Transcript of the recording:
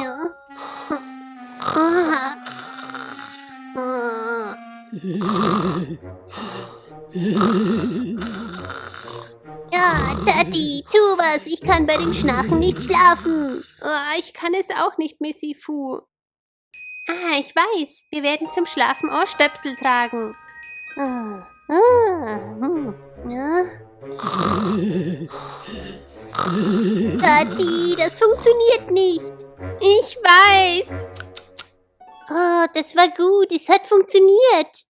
Ja. Ah. Ah. Ja, Tati, tu was. Ich kann bei dem Schnarchen nicht schlafen. Ich kann es auch nicht, Missy Fu. Ich weiß. Wir werden zum Schlafen Ohrstöpsel tragen. Ja. Tati, das funktioniert nicht. Ich weiß. Oh, das war gut. Es hat funktioniert.